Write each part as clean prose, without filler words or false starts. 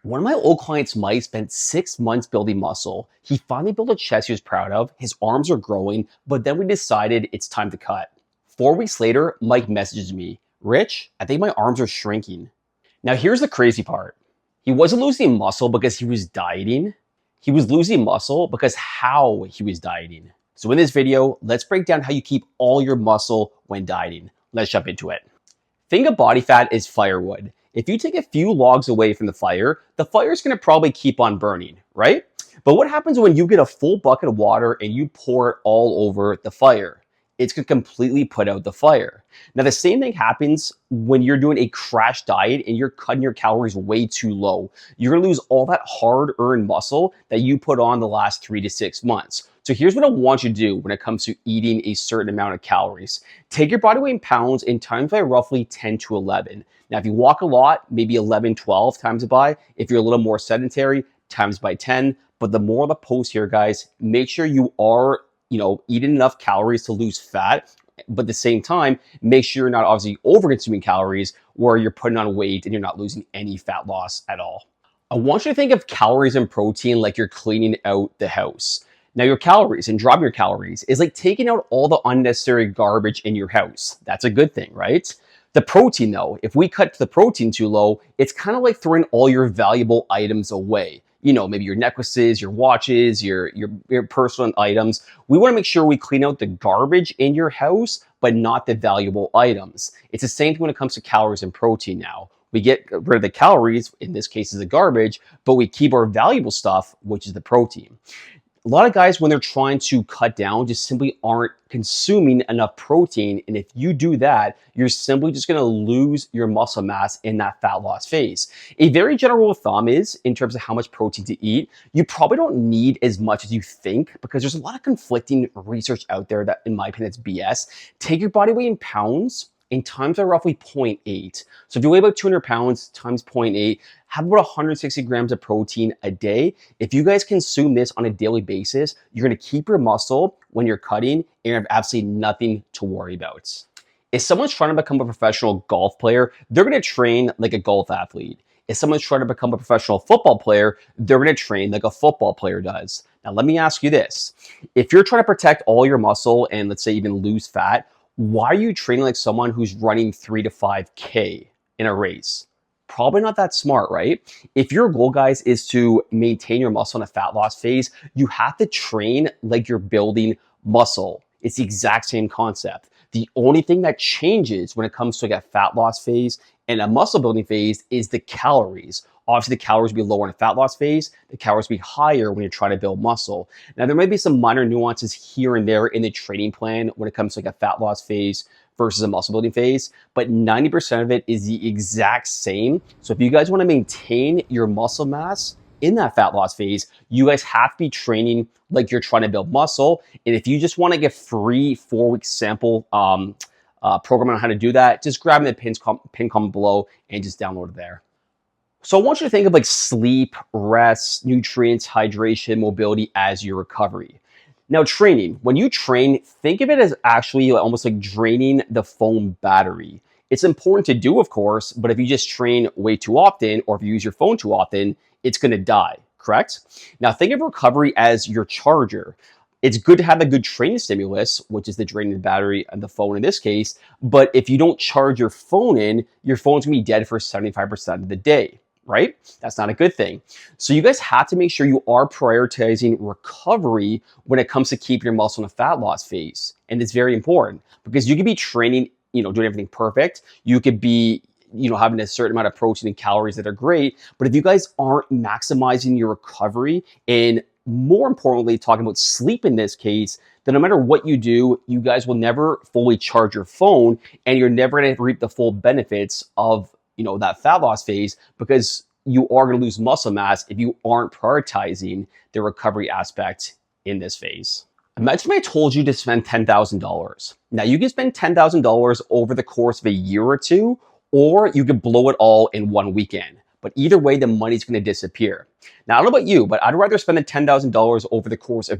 One of my old clients, Mike, spent 6 months building muscle. He finally built a chest he was proud of. His arms are growing, but then we decided it's time to cut. 4 weeks later, Mike messages me, Rich, I think my arms are shrinking. Now, here's the crazy part. He wasn't losing muscle because he was dieting. He was losing muscle because how he was dieting. So in this video, let's break down how you keep all your muscle when dieting. Let's jump into it. Think of body fat as firewood. If you take a few logs away from the fire is going to probably keep on burning, right? But what happens when you get a full bucket of water and you pour it all over the fire? It's going to completely put out the fire. Now, the same thing happens when you're doing a crash diet and you're cutting your calories way too low. You're going to lose all that hard-earned muscle that you put on the last 3 to 6 months. So here's what I want you to do when it comes to eating a certain amount of calories. Take your body weight in pounds and times by roughly 10 to 11. Now, if you walk a lot, maybe 11, 12 times it by. If you're a little more sedentary, times by 10. But the more the post here, guys, make sure you are eating enough calories to lose fat, but at the same time, make sure you're not obviously over consuming calories where you're putting on weight and you're not losing any fat loss at all. I want you to think of calories and protein like you're cleaning out the house. Now, your calories and dropping your calories is like taking out all the unnecessary garbage in your house. That's a good thing, right? The protein, though, if we cut the protein too low, it's kind of like throwing all your valuable items away. Maybe your necklaces, your watches, your personal items. We want to make sure we clean out the garbage in your house, but not the valuable items. It's the same thing when it comes to calories and protein now. We get rid of the calories, in this case is the garbage, but we keep our valuable stuff, which is the protein. A lot of guys, when they're trying to cut down, just simply aren't consuming enough protein. And if you do that, you're simply just going to lose your muscle mass in that fat loss phase. A very general rule of thumb is, in terms of how much protein to eat, you probably don't need as much as you think because there's a lot of conflicting research out there that, in my opinion, it's BS. Take your body weight in pounds and times by roughly 0.8. So if you weigh about 200 pounds times 0.8, have about 160 grams of protein a day. If you guys consume this on a daily basis, you're going to keep your muscle when you're cutting and you have absolutely nothing to worry about. If someone's trying to become a professional golf player, they're going to train like a golf athlete. If someone's trying to become a professional football player, they're going to train like a football player does. Now, let me ask you this. If you're trying to protect all your muscle and let's say even lose fat, why are you training like someone who's running 3 to 5K in a race? Probably not that smart, right? If your goal, guys, is to maintain your muscle in a fat loss phase, you have to train like you're building muscle. It's the exact same concept. The only thing that changes when it comes to like a fat loss phase and a muscle building phase is the calories. Obviously, the calories will be lower in a fat loss phase. The calories will be higher when you're trying to build muscle. Now, there might be some minor nuances here and there in the training plan when it comes to like a fat loss phase versus a muscle building phase, but 90% of it is the exact same. So if you guys want to maintain your muscle mass in that fat loss phase, you guys have to be training like you're trying to build muscle. And if you just want to get free 4-week sample program on how to do that, just grab the pin comment below and just download it there. So I want you to think of like sleep, rest, nutrients, hydration, mobility as your recovery. Now, training. When you train, think of it as actually almost like draining the phone battery. It's important to do, of course, but if you just train way too often or if you use your phone too often, it's going to die, correct? Now, think of recovery as your charger. It's good to have a good training stimulus, which is the draining the battery and the phone in this case, but if you don't charge your phone in, your phone's going to be dead for 75% of the day. Right? That's not a good thing. So you guys have to make sure you are prioritizing recovery when it comes to keeping your muscle in a fat loss phase. And it's very important because you could be training, doing everything perfect. You could be, having a certain amount of protein and calories that are great. But if you guys aren't maximizing your recovery and more importantly, talking about sleep in this case, then no matter what you do, you guys will never fully charge your phone and you're never going to reap the full benefits of that fat loss phase because you are going to lose muscle mass if you aren't prioritizing the recovery aspect in this phase. Imagine I told you to spend $10,000. Now you can spend $10,000 over the course of a year or two, or you could blow it all in one weekend. But either way, the money's going to disappear. Now, I don't know about you, but I'd rather spend the $10,000 over the course of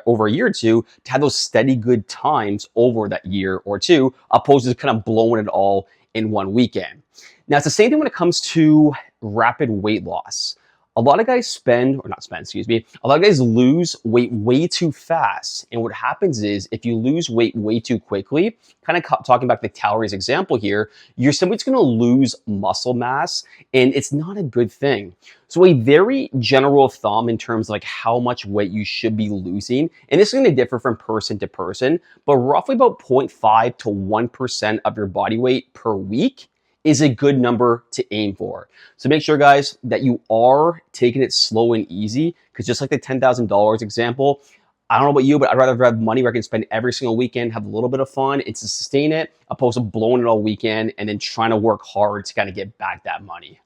over a year or two to have those steady good times over that year or two, opposed to kind of blowing it all in one weekend. Now, it's the same thing when it comes to rapid weight loss. A lot of guys a lot of guys lose weight way too fast. And what happens is if you lose weight way too quickly, kind of talking about the calories example here, you're simply just going to lose muscle mass, and it's not a good thing. So a very general thumb in terms of like how much weight you should be losing, and this is going to differ from person to person, but roughly about 0.5 to 1% of your body weight per week is a good number to aim for. So make sure, guys, that you are taking it slow and easy, because just like the $10,000 example, I don't know about you, but I'd rather have money where I can spend every single weekend, have a little bit of fun, and to sustain it, opposed to blowing it all weekend and then trying to work hard to kind of get back that money.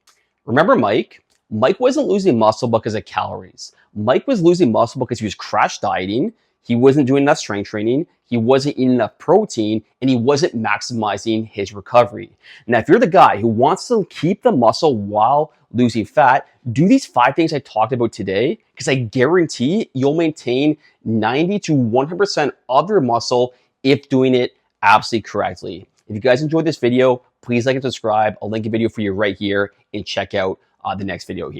Remember Mike? Mike wasn't losing muscle because of calories. Mike was losing muscle because he was crash dieting, he wasn't doing enough strength training, he wasn't eating enough protein, and he wasn't maximizing his recovery. Now, if you're the guy who wants to keep the muscle while losing fat, do these 5 things I talked about today, because I guarantee you'll maintain 90 to 100% of your muscle if doing it absolutely correctly. If you guys enjoyed this video, please like and subscribe. I'll link a video for you right here, and check out the next video here.